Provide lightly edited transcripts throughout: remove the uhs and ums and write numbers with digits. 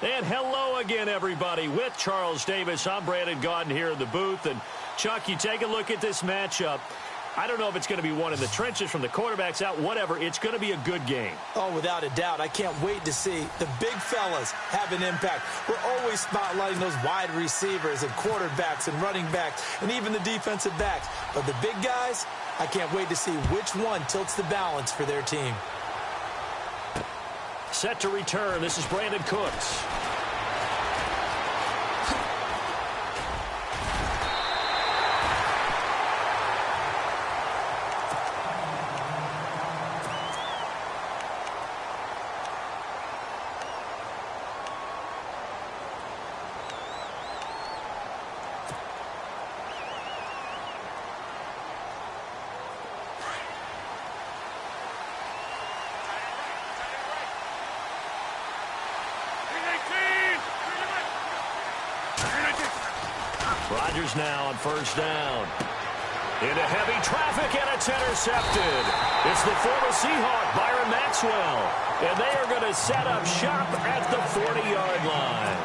And hello again, everybody. With Charles Davis, I'm Brandon Gaudin here in the booth. And, Chuck, you take a look at this matchup. I don't know if it's going to be one in the trenches from the quarterbacks out, whatever. It's going to be a good game. Oh, without a doubt. I can't wait to see the big fellas have an impact. We're always spotlighting those wide receivers and quarterbacks and running backs and even the defensive backs. But the big guys, I can't wait to see which one tilts the balance for their team. Set to return. This is Brandon Cooks. Rodgers now on first down. Into heavy traffic, and it's intercepted. It's the former Seahawk, Byron Maxwell. And they are going to set up shop at the 40-yard line.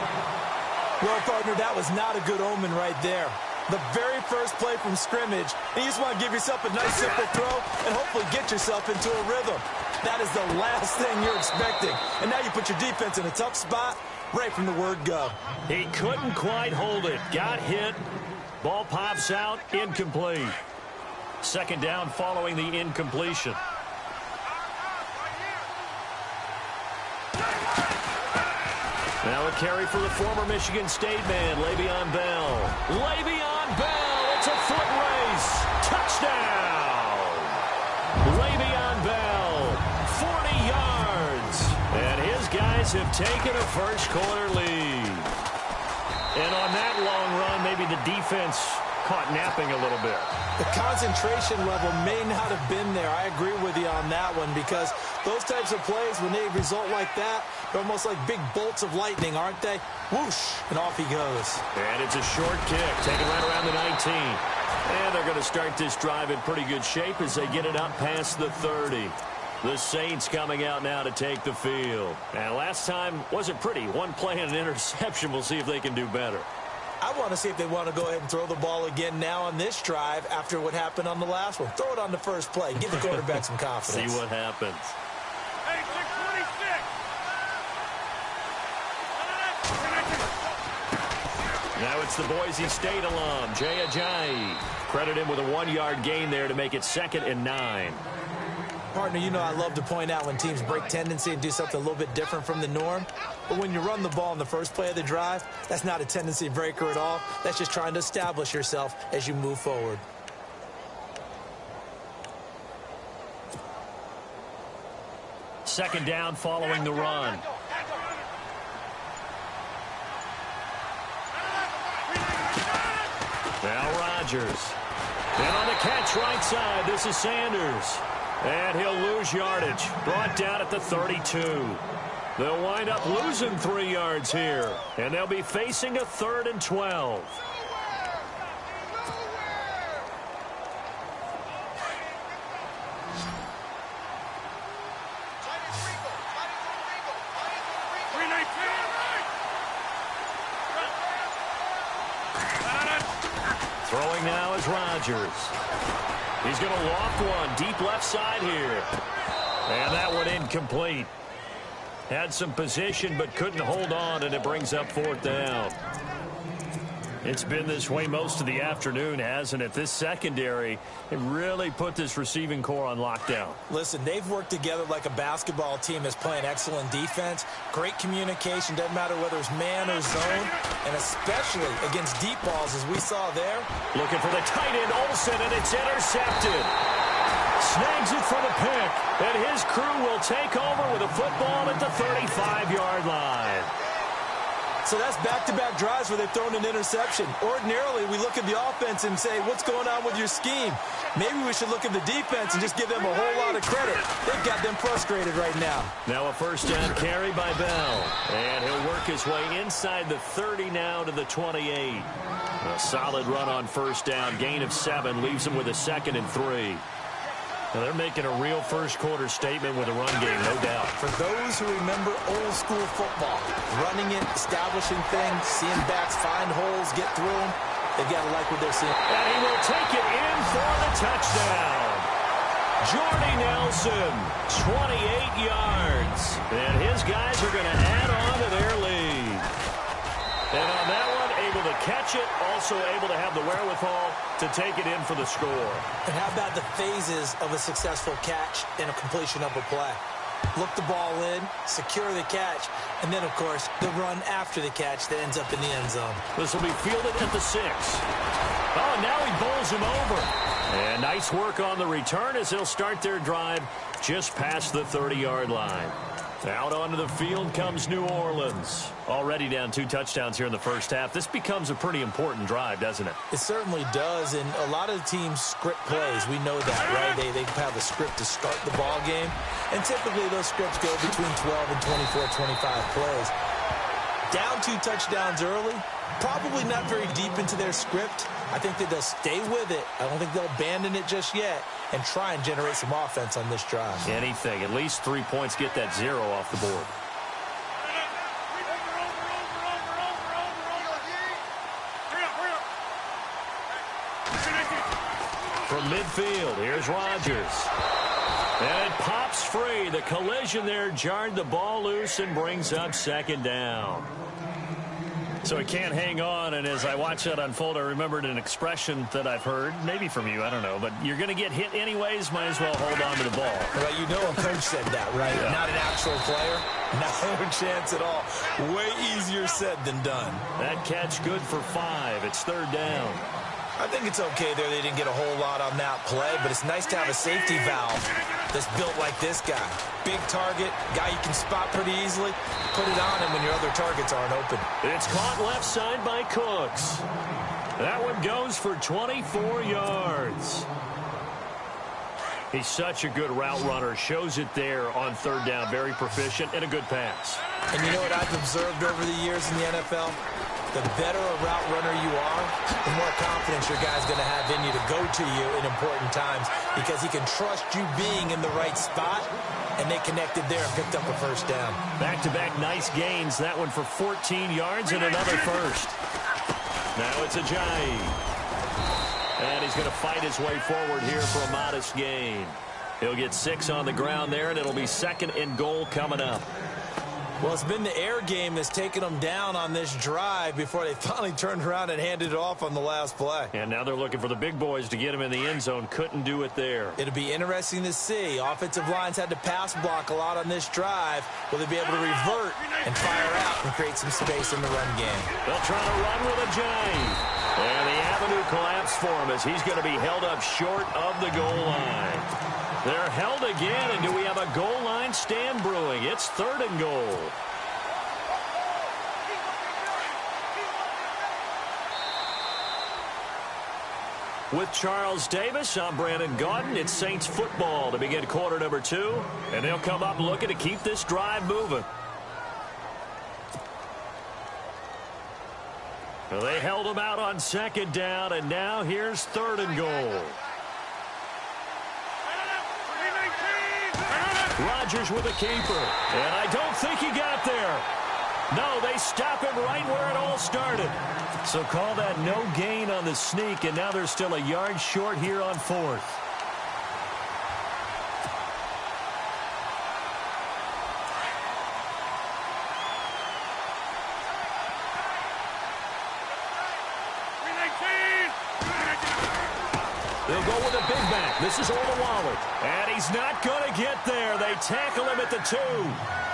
Well, partner, that was not a good omen right there. The very first play from scrimmage, and you just want to give yourself a nice simple throw and hopefully get yourself into a rhythm. That is the last thing you're expecting. And now you put your defense in a tough spot right from the word go. He couldn't quite hold it. Got hit. Ball pops out. Incomplete. Second down following the incompletion. Now a carry for the former Michigan State man, Le'Veon Bell. Le'Veon Bell, it's a foot race. Touchdown. Le'Veon Bell, 40 yards. And his guys have taken a first-quarter lead. And on that long run, maybe the defense caught napping a little bit. The concentration level may not have been there. I agree with you on that one because those types of plays, when they result like that, they're almost like big bolts of lightning, aren't they? Whoosh, and off he goes. And it's a short kick, taken right around the 19. And they're going to start this drive in pretty good shape as they get it up past the 30. The Saints coming out now to take the field. And last time wasn't pretty. One play and an interception. We'll see if they can do better. I want to see if they want to go ahead and throw the ball again now on this drive after what happened on the last one. Throw it on the first play. Give the quarterback some confidence. See what happens. Hey, 626. Now it's the Boise State alum, Jay Ajayi. Credit him with a 1-yard gain there to make it 2nd and 9. Partner, you know I love to point out when teams break tendency and do something a little bit different from the norm. But when you run the ball in the first play of the drive, that's not a tendency breaker at all. That's just trying to establish yourself as you move forward. Second down following the run. Now Rodgers. And on the catch right side, this is Sanders. And he'll lose yardage. Brought down at the 32. They'll wind up losing 3 yards here. And they'll be facing a 3rd and 12. Throwing now is Rodgers. He's going to loft one deep left side here. And that one incomplete. Had some position but couldn't hold on, and it brings up 4th down. It's been this way most of the afternoon, hasn't it? This secondary, it really put this receiving core on lockdown. Listen, they've worked together like a basketball team that's playing excellent defense. Great communication, doesn't matter whether it's man or zone, and especially against deep balls as we saw there. Looking for the tight end, Olsen, and it's intercepted. Snags it for the pick, and his crew will take over with a football at the 35-yard line. So that's back-to-back drives where they've thrown an interception. Ordinarily, we look at the offense and say, what's going on with your scheme? Maybe we should look at the defense and just give them a whole lot of credit. They've got them frustrated right now. Now a first down carry by Bell. And he'll work his way inside the 30 now to the 28. A solid run on first down. Gain of 7 leaves him with a 2nd and 3. Now they're making a real first-quarter statement with a run game, no doubt. For those who remember old-school football, running it, establishing things, seeing backs find holes, get through them, they've got to like what they're seeing. And he will take it in for the touchdown. Jordy Nelson, 28 yards. And his guys are going to add on to their lead. And on that one, able to catch it, also able to have the wherewithal to take it in for the score. And how about the phases of a successful catch and a completion of a play? Look the ball in, secure the catch, and then, of course, the run after the catch that ends up in the end zone. This will be fielded at the 6. Oh, and now he bowls him over. And nice work on the return as they'll start their drive just past the 30-yard line. Out onto the field comes New Orleans. Already down 2 touchdowns here in the first half. This becomes a pretty important drive, doesn't it? It certainly does, and a lot of the teams script plays. We know that, right? They have a script to start the ball game, and typically those scripts go between 12 and 24, 25 plays. Down 2 touchdowns early, probably not very deep into their script. I think that they'll stay with it. I don't think they'll abandon it just yet and try and generate some offense on this drive. Anything. At least 3 points, get that 0 off the board. From midfield, here's Rodgers. And it pops free. The collision there jarred the ball loose and brings up second down. So he can't hang on, and as I watch that unfold, I remembered an expression that I've heard, maybe from you, I don't know, but you're going to get hit anyways, might as well hold on to the ball. Right, you know a coach said that, right? Yeah. Not an actual player. No chance at all. Way easier said than done. That catch good for 5. It's third down. I think it's okay there. They didn't get a whole lot on that play, but it's nice to have a safety valve that's built like this guy. Big target, guy you can spot pretty easily. Put it on him when your other targets aren't open. It's caught left side by Cooks. That one goes for 24 yards. He's such a good route runner. Shows it there on third down. Very proficient and a good pass. And you know what I've observed over the years in the NFL? The better a route runner you are, the more confidence your guy's going to have in you to go to you in important times because he can trust you being in the right spot, and they connected there and picked up a first down. Back-to-back nice gains. That one for 14 yards and another first. Now it's Ajayi. And he's going to fight his way forward here for a modest gain. He'll get 6 on the ground there, and it'll be second and goal coming up. Well, it's been the air game that's taken them down on this drive before they finally turned around and handed it off on the last play. And now they're looking for the big boys to get him in the end zone. Couldn't do it there. It'll be interesting to see. Offensive lines had to pass block a lot on this drive. Will they be able to revert and fire out and create some space in the run game? They'll try to run with Ajayi. And the avenue collapsed for him as he's going to be held up short of the goal line. They're held again, and do we have a goal line stand brewing? It's third and goal. With Charles Davis, I'm Brandon Gaudin. It's Saints football to begin quarter number 2, and they'll come up looking to keep this drive moving. Well, they held him out on second down, and now here's third and goal. Rodgers with a keeper, and I don't think he got there. No, they stop him right where it all started. So call that no gain on the sneak, and now they're still a yard short here on fourth. They'll go with a big back. This is Olawale. And he's not going to get there. They tackle him at the 2.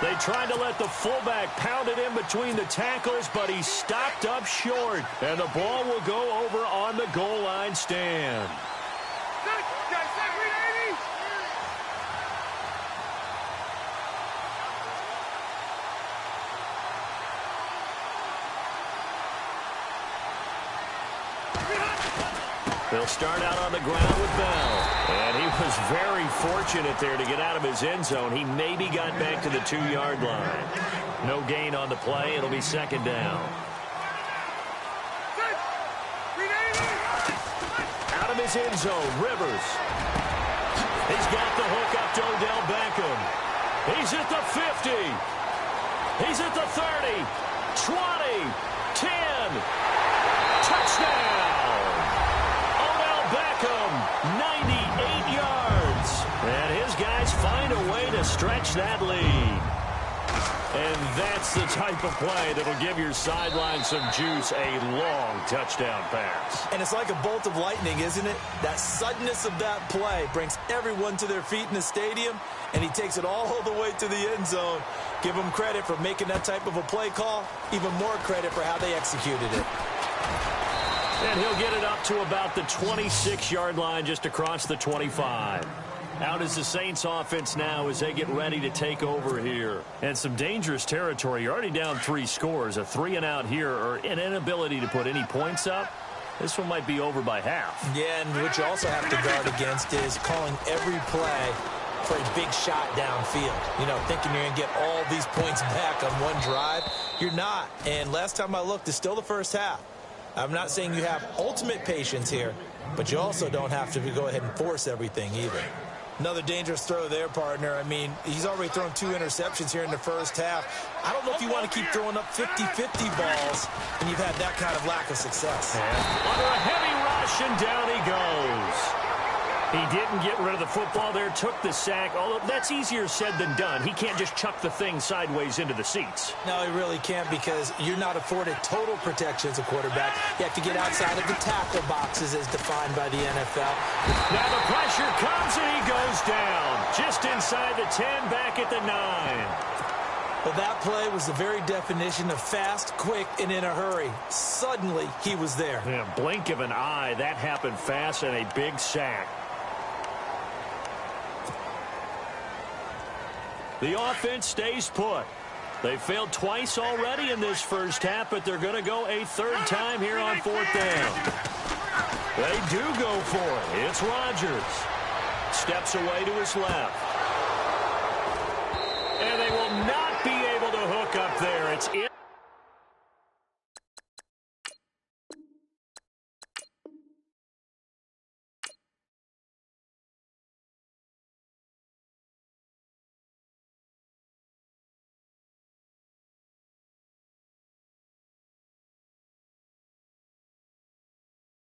They tried to let the fullback pound it in between the tackles, but he stopped up short. And the ball will go over on the goal line stand. They'll start out on the ground with Bell. And he was very fortunate there to get out of his end zone. He maybe got back to the 2-yard line. No gain on the play. It'll be second down. Out of his end zone, Rivers. He's got the hook up to Odell Beckham. He's at the 50. He's at the 30. 20. 10. Touchdown. Odell Beckham, 98 yards. And his guys find a way to stretch that lead. And that's the type of play that'll give your sideline some juice, a long touchdown pass. And it's like a bolt of lightning, isn't it? That suddenness of that play brings everyone to their feet in the stadium, and he takes it all the way to the end zone. Give him credit for making that type of a play call, even more credit for how they executed it. And he'll get it up to about the 26-yard line, just across the 25. Out is the Saints offense now as they get ready to take over here. And some dangerous territory. You're already down 3 scores. A 3-and-out here, or an inability to put any points up. This one might be over by half. Yeah, and what you also have to guard against is calling every play for a big shot downfield. You know, thinking you're going to get all these points back on one drive. You're not. And last time I looked, it's still the first half. I'm not saying you have ultimate patience here, but you also don't have to go ahead and force everything either. Another dangerous throw there, partner. I mean, he's already thrown 2 interceptions here in the first half. I don't know if you want to keep throwing up 50-50 balls and you've had that kind of lack of success. Under a heavy rush, and down he goes. He didn't get rid of the football there, took the sack, although that's easier said than done. He can't just chuck the thing sideways into the seats. No, he really can't, because you're not afforded total protection as a quarterback. You have to get outside of the tackle boxes as defined by the NFL. Now the pressure comes, and he goes down. Just inside the 10, back at the 9. Well, that play was the very definition of fast, quick, and in a hurry. Suddenly, he was there. Yeah, blink of an eye, that happened fast, and a big sack. The offense stays put. They failed twice already in this first half, but they're going to go a 3rd time here on 4th down. They do go for it. It's Rodgers. Steps away to his left. And they will not be able to hook up there. It's in.